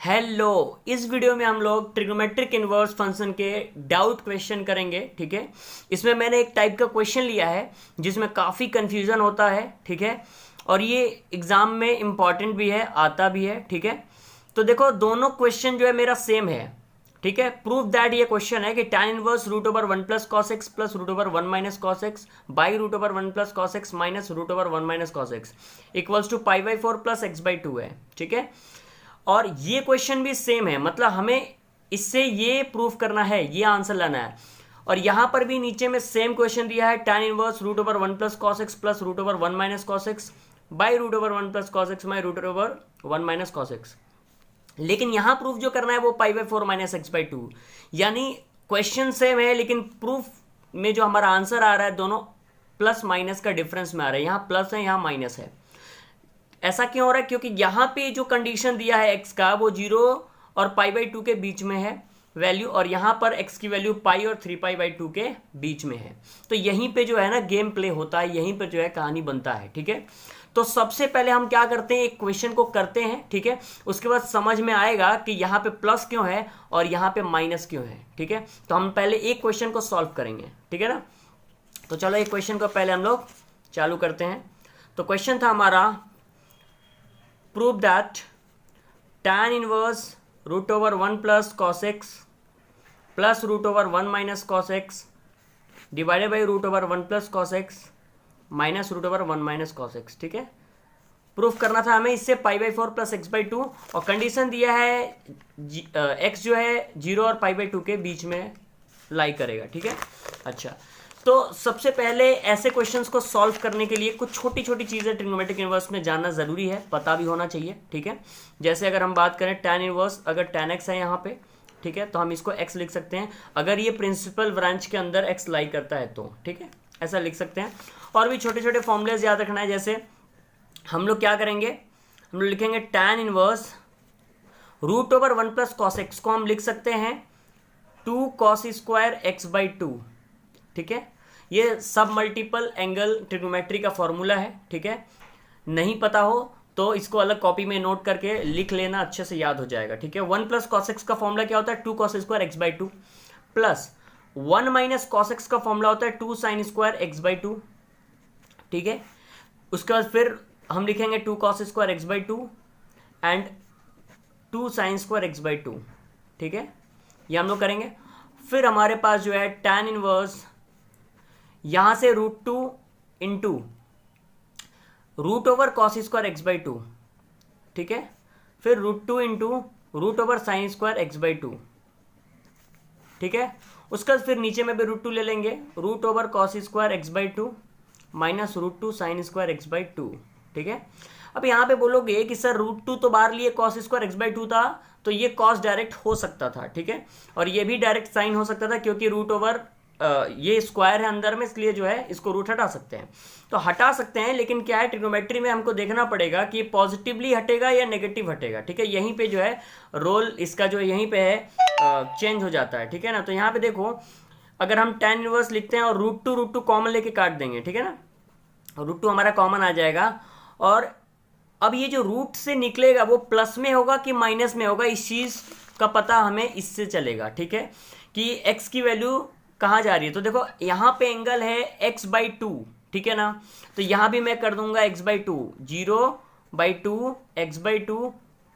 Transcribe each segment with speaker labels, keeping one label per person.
Speaker 1: Hello. इस video में हम लोग ट्रिग्नोमेट्रिक इनवर्स फंक्शन के डाउट क्वेश्चन करेंगे। ठीक है, इसमें मैंने एक टाइप का क्वेश्चन लिया है जिसमें काफ़ी कंफ्यूजन होता है। ठीक है, और ये एग्ज़ाम में इम्पॉर्टेंट भी है, आता भी है। ठीक है, तो देखो दोनों क्वेश्चन जो है मेरा सेम है। ठीक है, प्रूव दैट ये क्वेश्चन है कि tan inverse root over 1 plus cos X plus root over 1 minus cos X by root over 1 plus cos X minus root over 1 minus cos X equals to pi by 4 plus X by 2 है। ठीक है, और ये question भी same है, मतलब हमें इससे ये प्रूफ करना है, ये आंसर लाना है। और यहां पर भी नीचे में सेम क्वेश्चन दिया है, tan inverse root over 1 plus cos X plus root over 1 minus cos X by root over 1 plus cos X by root over 1 minus cos X. लेकिन यहां प्रूफ जो करना है वो pi by 4 minus X by 2, यानी question same है लेकिन proof में जो हमारा आंसर आ रहा है दोनों प्लस माइनस का डिफरेंस में आ रहा है। यहाँ प्लस है, यहाँ माइनस है। ऐसा क्यों हो रहा है? क्योंकि यहाँ पे जो कंडीशन दिया है x का वो 0 और पाई बाई 2 के बीच में है वैल्यू, और यहाँ पर x की वैल्यू पाई और 3 पाई बाई 2 के बीच में है। तो यहीं पे जो है ना गेम प्ले होता है, यहीं पे जो है कहानी बनता है। ठीक है, तो सबसे पहले हम क्या करते हैं, एक क्वेश्चन को करते हैं। ठीक है, उसके बाद समझ में आएगा कि यहाँ पे प्लस क्यों है और यहाँ पे माइनस क्यों है। ठीक है, तो हम पहले एक क्वेश्चन को सॉल्व करेंगे। ठीक है ना, तो चलो एक क्वेश्चन को पहले हम लोग चालू करते हैं। तो क्वेश्चन था हमारा, prove that tan inverse root over 1 plus cos x plus root over 1 minus cos x divided by root over 1 plus cos x minus root over 1 minus cos x। ठीक है, प्रूफ करना था हमें इससे पाई बाई 4 प्लस एक्स बाई 2, और condition दिया है x जो है 0 और पाई बाई 2 के बीच में लाई करेगा। ठीक है, अच्छा, तो सबसे पहले ऐसे क्वेश्चंस को सॉल्व करने के लिए कुछ छोटी छोटी चीज़ें ट्रिग्नोमेट्रिक इनवर्स में जानना ज़रूरी है, पता भी होना चाहिए। ठीक है, जैसे अगर हम बात करें tan इनवर्स, अगर tan x है यहाँ पे, ठीक है, तो हम इसको x लिख सकते हैं अगर ये प्रिंसिपल ब्रांच के अंदर x लाई करता है तो। ठीक है, ऐसा लिख सकते हैं। और भी छोटे छोटे फॉर्मूलेज याद रखना है, जैसे हम लोग क्या करेंगे, हम लोग लिखेंगे tan inverse root over 1 plus cos X को हम लिख सकते हैं 2 कॉस स्क्वायर एक्स बाई 2। ठीक है, ये सब मल्टीपल एंगल ट्रिग्नोमेट्री का फॉर्मूला है। ठीक है, नहीं पता हो तो इसको अलग कॉपी में नोट करके लिख लेना, अच्छे से याद हो जाएगा। ठीक है, 1 प्लस कॉस एक्स का फॉर्मूला क्या होता है, 2 cos square X by 2 plus 1 minus cos x का फॉर्मूला होता है 2 साइन स्क्वायर एक्स बाई 2। ठीक है, उसके बाद फिर हम लिखेंगे 2 cos square X by 2 and 2 sine square X by 2। ठीक है, ये हम लोग करेंगे। फिर हमारे पास जो है tan इनवर्स यहां से √2 into root over cos square X by 2। ठीक है, फिर √2 into root over sine square X by 2। ठीक है, उसके बाद फिर नीचे में भी √2 ले लेंगे, root over cos square X by 2 minus √2 sine square X by 2। ठीक है, अब यहाँ पे बोलोगे कि सर √2 तो बाहर लिए कॉस स्क्वायर एक्स बाई 2 था, तो ये कॉस डायरेक्ट हो सकता था। ठीक है, और ये भी डायरेक्ट साइन हो सकता था क्योंकि रूट ओवर ये स्क्वायर है अंदर में, इसलिए जो है इसको रूट हटा सकते हैं। तो हटा सकते हैं, लेकिन क्या है ट्रिग्नोमेट्री में हमको देखना पड़ेगा कि पॉजिटिवली हटेगा या नेगेटिव हटेगा। ठीक है, यहीं पे जो है रोल इसका जो यहीं पे है चेंज हो जाता है। ठीक है ना, तो यहाँ पे देखो अगर हम tan इनवर्स लिखते हैं और √2 कॉमन लेके काट देंगे, ठीक है ना, √2 हमारा कॉमन आ जाएगा। और अब ये जो रूट से निकलेगा वो प्लस में होगा कि माइनस में होगा, इस चीज़ का पता हमें इससे चलेगा। ठीक है, कि x की वैल्यू कहाँ जा रही है, तो देखो यहाँ पे एंगल है x बाई 2। ठीक है ना, तो यहाँ भी मैं कर दूंगा x by 2, 0 by 2 x by 2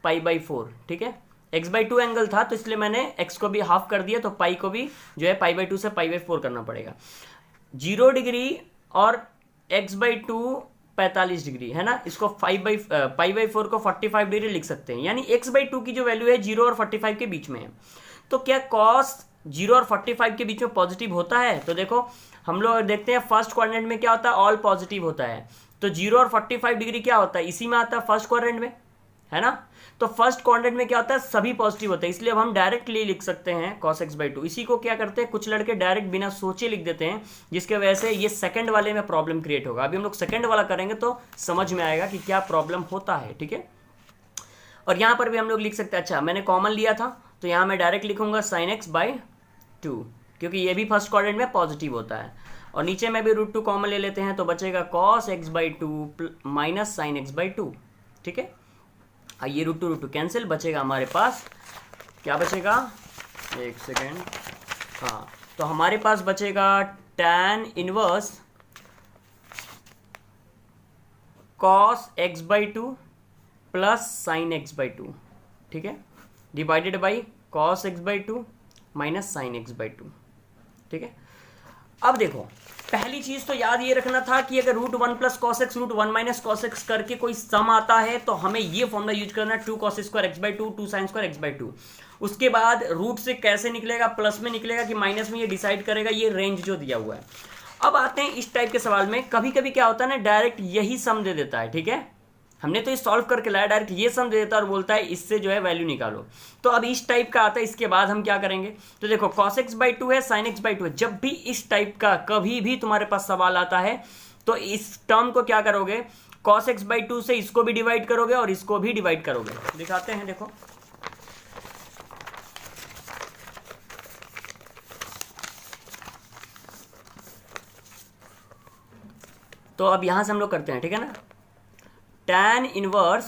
Speaker 1: pi by 4। ठीक है, x बाई 2 एंगल था तो इसलिए मैंने x को भी हाफ कर दिया, तो पाई को भी जो है पाई बाई 2 से पाई बाई 4 करना पड़ेगा। 0 डिग्री और x बाई 2 45 डिग्री है ना, इसको पाई बाई 4 को 45 डिग्री लिख सकते हैं, यानी x बाई 2 की जो वैल्यू है 0 और 45 के बीच में है। तो क्या कॉस 0 और 45 के बीच में पॉजिटिव होता है? तो देखो हम लोग देखते हैं फर्स्ट क्वाड्रेंट में क्या होता है, ऑल पॉजिटिव होता है। तो 0 और 45 डिग्री क्या होता है, इसी में आता है फर्स्ट क्वाड्रेंट में, है ना। तो फर्स्ट क्वाड्रेंट में क्या होता है, सभी पॉजिटिव होता है, इसलिए अब हम डायरेक्टली लिख सकते हैं cos x बाई 2। इसी को क्या करते हैं कुछ लड़के डायरेक्ट बिना सोचे लिख देते हैं, जिसके वजह से ये सेकंड वाले में प्रॉब्लम क्रिएट होगा। अभी हम लोग सेकंड वाला करेंगे तो समझ में आएगा कि क्या प्रॉब्लम होता है। ठीक है, और यहाँ पर भी हम लोग लिख सकते हैं, अच्छा मैंने कॉमन लिया था तो यहाँ मैं डायरेक्ट लिखूंगा साइन एक्स बाई 2, क्योंकि ये भी फर्स्ट क्वाड्रेंट में पॉजिटिव होता है। और नीचे में भी √2 कॉमन ले लेते हैं तो बचेगा cos x by 2 minus sine x by 2। ठीक है, ये रूट टू कैंसिल, बचेगा हमारे पास, क्या बचेगा, एक सेकेंड, हाँ, तो हमारे पास बचेगा tan inverse cos x/2 plus sin x/2, ठीक है, divided by cos x/2 minus sin x/2, ठीक है। अब देखो, पहली चीज तो याद ये रखना था कि अगर √1 plus cos x √1 minus cos x करके कोई सम आता है तो हमें ये फॉर्मूला यूज करना है 2 cos square x/2 2 sin square x/2। उसके बाद रूट से कैसे निकलेगा, प्लस में निकलेगा कि माइनस में, ये डिसाइड करेगा ये रेंज जो दिया हुआ है। अब आते हैं इस टाइप के सवाल में, कभी कभी क्या होता है ना, डायरेक्ट यही सम दे देता है, ठीक है, हमने तो ये सॉल्व करके लाया, डायरेक्ट ये सम दे देता है और बोलता है इससे जो है वैल्यू निकालो। तो अब इस टाइप का आता है, इसके बाद हम क्या करेंगे, तो देखो cos x/2 है, sin x/2 है, जब भी इस टाइप का कभी भी तुम्हारे पास सवाल आता है तो इस टर्म को क्या करोगे, cos x/2 से इसको भी डिवाइड करोगे और इसको भी डिवाइड करोगे। दिखाते हैं, देखो तो अब यहां से हम लोग करते हैं, ठीक है ना, tan इनवर्स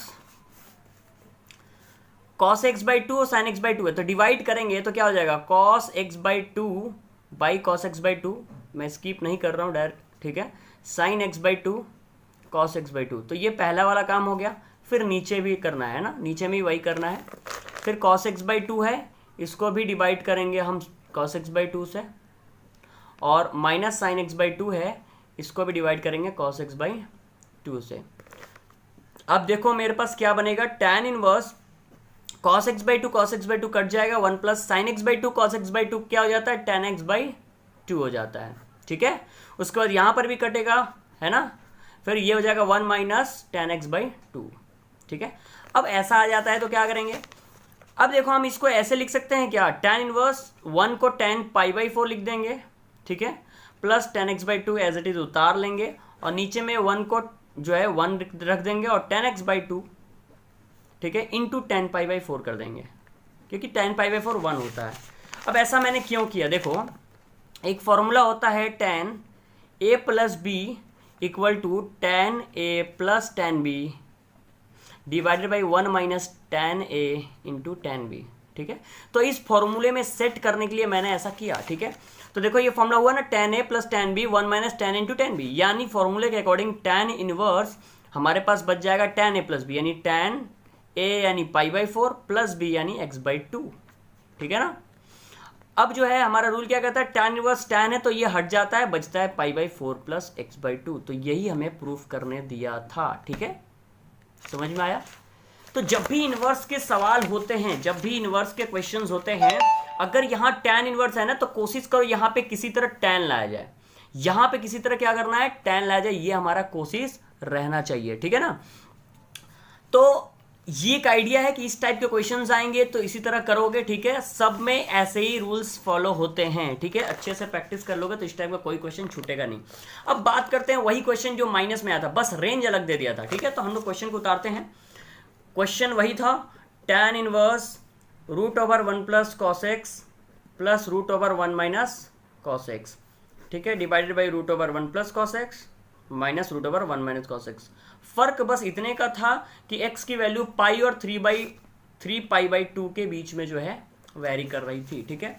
Speaker 1: cos x/2 और sin x/2 है, तो डिवाइड करेंगे तो क्या हो जाएगा, cos x/2 by cos x/2, मैं स्किप नहीं कर रहा हूं डायरेक्ट, ठीक है, sin x/2 cos x/2, तो ये पहला वाला काम हो गया। फिर नीचे भी करना है ना, नीचे में भी वही करना है, फिर cos x/2 है, इसको भी डिवाइड करेंगे हम cos x/2 से, और माइनस sin x/2 है, इसको भी डिवाइड करेंगे cos x/2 से। अब देखो मेरे पास क्या बनेगा, tan inverse cos x/2 cut जाएगा, 1 plus sin x/2 cos x/2 क्या हो जाता है, tan x/2 हो जाता है, ठीक है। उसके बाद यहाँ पर भी कटेगा, है ना, फिर ये हो जाएगा 1 माइनस tan x/2, ठीक है। अब ऐसा आ जाता है तो क्या करेंगे, अब देखो हम इसको ऐसे लिख सकते हैं क्या, tan इनवर्स 1 को tan π/4 लिख देंगे, ठीक है, plus tan x/2 as it is उतार लेंगे और नीचे में 1 को जो है 1 रख देंगे और tan x/2, ठीक है, इंटू tan π/4 कर देंगे, क्योंकि tan π/4 1 होता है। अब ऐसा मैंने क्यों किया, देखो एक फॉर्मूला होता है tan a plus B equal to tan a प्लस tan b divided by 1 minus tan a into tan b, ठीक है। तो इस फॉर्मूले में सेट करने के लिए मैंने ऐसा किया, ठीक है। तो देखो ये फॉर्मूला हुआ ना, tan a प्लस tan b 1 minus tan into tan b, यानी फॉर्मूले के अकॉर्डिंग tan इनवर्स हमारे पास बच जाएगा tan a प्लस b, यानी tan a यानी π/4 प्लस b यानी x/2, ठीक है ना। अब जो है हमारा रूल क्या कहता है, tan इनवर्स tan है तो ये हट जाता है, बचता है π/4 प्लस x/2, तो यही हमें प्रूफ करने दिया था, ठीक है, समझ में आया। तो जब भी इनवर्स के सवाल होते हैं, जब भी इनवर्स के क्वेश्चंस होते हैं, अगर यहाँ tan इनवर्स है ना तो कोशिश करो यहाँ पे किसी तरह tan लाया जाए, यहाँ पे किसी तरह क्या करना है, tan लाया जाए, ये हमारा कोशिश रहना चाहिए, ठीक है ना। तो ये एक आइडिया है कि इस टाइप के क्वेश्चंस आएंगे तो इसी तरह करोगे, ठीक है, सब में ऐसे ही रूल्स फॉलो होते हैं, ठीक है, अच्छे से प्रैक्टिस कर लोगे तो इस टाइप का कोई क्वेश्चन छूटेगा नहीं। अब बात करते हैं वही क्वेश्चन जो माइनस में आया था, बस रेंज अलग दे दिया था, ठीक है। तो हम लोग क्वेश्चन को उतारते हैं, क्वेश्चन वही था, tan inverse √1 plus cos x plus √1 minus cos x, ठीक है, divided by √1 plus cos x minus √1 minus cos x। फर्क बस इतने का था कि x की वैल्यू पाई और 3π/2 के बीच में जो है वैरी कर रही थी, ठीक है।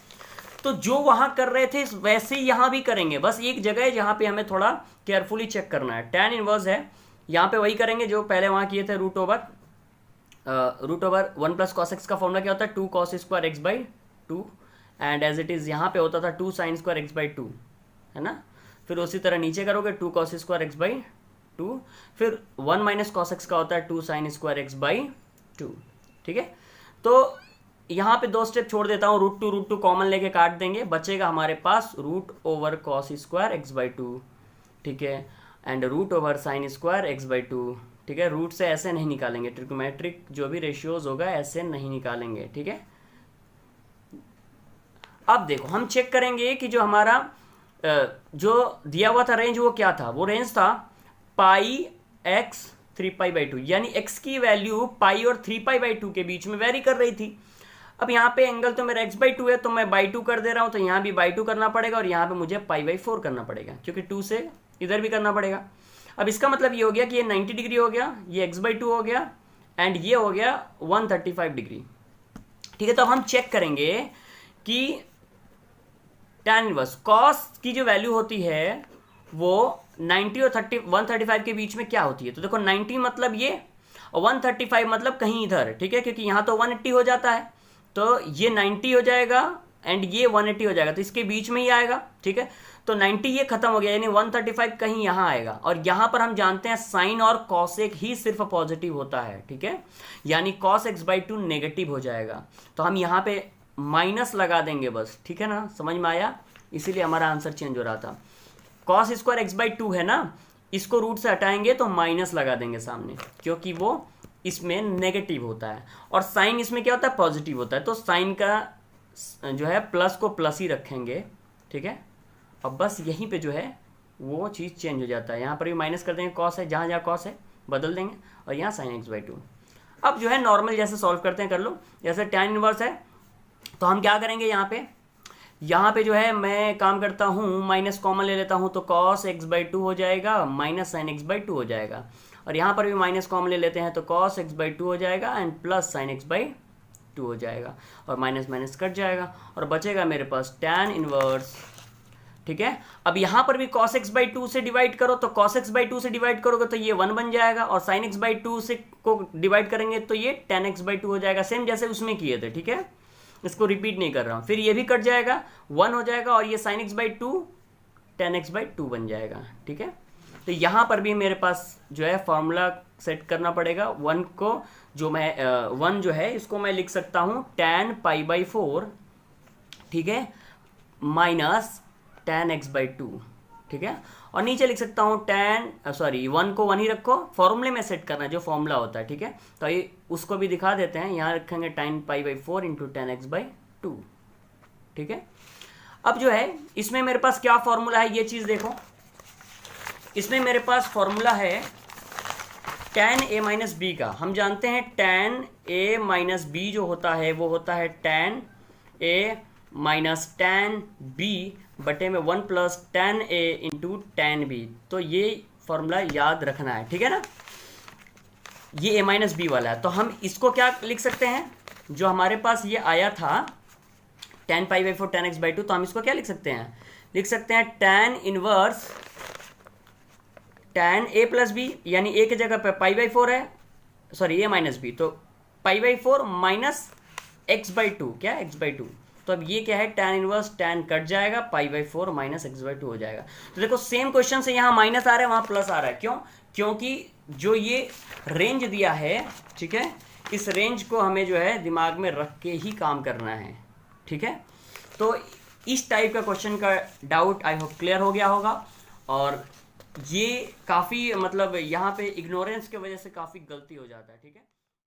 Speaker 1: तो जो वहां कर रहे थे वैसे ही यहां भी करेंगे, बस एक जगह है जहां पे हमें थोड़ा केयरफुली चेक करना है। tan इनवर्स है, यहां पे वही करेंगे जो पहले वहां किए थे, √1 प्लस cos x का फॉर्मूला क्या होता है, 2 cos square x/2, and as it is यहाँ पे होता था 2 sin स्क्वायर x/2, है ना। फिर उसी तरह नीचे करोगे 2 cos स्क्वायर x/2, फिर 1 माइनस cos x का होता है 2 sin स्क्वायर x/2, ठीक है। तो यहाँ पे 2 स्टेप छोड़ देता हूँ, √2 कॉमन लेके काट देंगे, बचेगा हमारे पास √cos स्क्वायर x/2, ठीक है, एंड √sin स्क्वायर x/2, ठीक है। रूट से ऐसे नहीं निकालेंगे, ट्रिग्नोमेट्रिक जो भी रेशियोज होगा ऐसे नहीं निकालेंगे, ठीक है। अब देखो हम चेक करेंगे कि जो हमारा जो दिया हुआ था रेंज वो क्या था, वो रेंज था πx 3π/2, यानी x की वैल्यू पाई और 3π/2 के बीच में वेरी कर रही थी। अब यहाँ पे एंगल तो मेरा x/2 है तो मैं /2 कर दे रहा हूँ, तो यहाँ भी /2 करना पड़ेगा और यहाँ पे मुझे π/4 करना पड़ेगा, क्योंकि 2 से इधर भी करना पड़ेगा। अब इसका मतलब ये हो गया कि ये 90 डिग्री हो गया, ये x/2 हो गया, एंड ये हो गया 135 डिग्री। ठीक है, तो अब हम चेक करेंगे कि tan इनवर्स कॉस की जो वैल्यू होती है वो 90 और 135 के बीच में क्या होती है। तो देखो 90 मतलब ये और 135 मतलब कहीं इधर, ठीक है, क्योंकि यहाँ तो 180 हो जाता है, तो ये 90 हो जाएगा एंड ये 180 हो जाएगा, तो इसके बीच में ही आएगा। ठीक है, तो 90 ये खत्म हो गया, यानी 135 कहीं यहाँ आएगा। और यहाँ पर हम जानते हैं साइन और कॉसेक ही सिर्फ पॉजिटिव होता है। ठीक है, यानी cos x/2 नेगेटिव हो जाएगा, तो हम यहाँ पे माइनस लगा देंगे बस। ठीक है ना, समझ में आया, इसीलिए हमारा आंसर चेंज हो रहा था। cos स्क्वायर x/2 है ना, इसको रूट से हटाएंगे तो माइनस लगा देंगे सामने, क्योंकि वो इसमें नेगेटिव होता है और साइन इसमें क्या होता है, पॉजिटिव होता है, तो साइन का जो है प्लस को प्लस ही रखेंगे। ठीक है, अब बस यहीं पे जो है वो चीज़ चेंज हो जाता है, यहाँ पर भी माइनस कर देंगे, कॉस है, जहाँ जहाँ कॉस है बदल देंगे, और यहाँ साइन x/2। अब जो है नॉर्मल जैसे सॉल्व करते हैं कर लो। जैसे tan इनवर्स है तो हम क्या करेंगे, यहाँ पे जो है मैं काम करता हूँ, माइनस कॉमन ले लेता हूँ, तो cos x/2 हो जाएगा माइनस साइन x/2 हो जाएगा, और यहाँ पर भी माइनस कॉमन ले लेते हैं तो cos x/2 हो जाएगा एंड प्लस साइन x/2 हो जाएगा, और माइनस माइनस कट जाएगा और बचेगा मेरे पास tan इनवर्स। ठीक है, अब यहाँ पर भी cos x/2 से डिवाइड करो, तो cos x/2 से डिवाइड करोगे तो ये 1 बन जाएगा, और sin x/2 से को डिवाइड करेंगे तो ये tan x/2 हो जाएगा, सेम जैसे उसमें किए थे। ठीक है, इसको रिपीट नहीं कर रहा हूँ। फिर ये भी कट जाएगा, 1 हो जाएगा, और ये sin x/2 tan x/2 बन जाएगा। ठीक है, तो यहाँ पर भी मेरे पास जो है फॉर्मूला सेट करना पड़ेगा। 1 को जो मैं 1 जो है इसको मैं लिख सकता हूँ tan π/4, ठीक है, माइनस tan x/2। ठीक है, और नीचे लिख सकता हूँ 1 को 1 ही रखो, फॉर्मूले में सेट करना जो फॉर्मूला होता है। ठीक है, तो ये उसको भी दिखा देते हैं, यहाँ रखेंगे tan π/4 इंटू tan x/2। ठीक है, अब जो है इसमें मेरे पास क्या फॉर्मूला है, ये चीज़ देखो, इसमें मेरे पास फॉर्मूला है tan a माइनस बी का। हम जानते हैं tan a माइनस बी जो होता है वो होता है tan a minus tan b बटे में 1 plus tan a into tan b। तो ये फॉर्मूला याद रखना है। ठीक है ना, ये a माइनस बी वाला है, तो हम इसको क्या लिख सकते हैं, जो हमारे पास ये आया था tan π/4 tan x/2, तो हम इसको क्या लिख सकते हैं, लिख सकते हैं tan इनवर्स tan a प्लस बी, यानी a की जगह पे π/4 है, सॉरी a माइनस बी, तो π/4 माइनस x/2, क्या x/2, तो अब ये क्या है tan इनवर्स, tan कट जाएगा, π/4 माइनस x/2 हो जाएगा। तो देखो सेम क्वेश्चन से यहाँ माइनस आ रहा है, वहाँ प्लस आ रहा है, क्यों, क्योंकि जो ये रेंज दिया है, ठीक है, इस रेंज को हमें जो है दिमाग में रख के ही काम करना है। ठीक है, तो इस टाइप का क्वेश्चन का डाउट आई होप क्लियर हो गया होगा, और ये काफ़ी मतलब यहाँ पे इग्नोरेंस की वजह से काफ़ी गलती हो जाता है। ठीक है।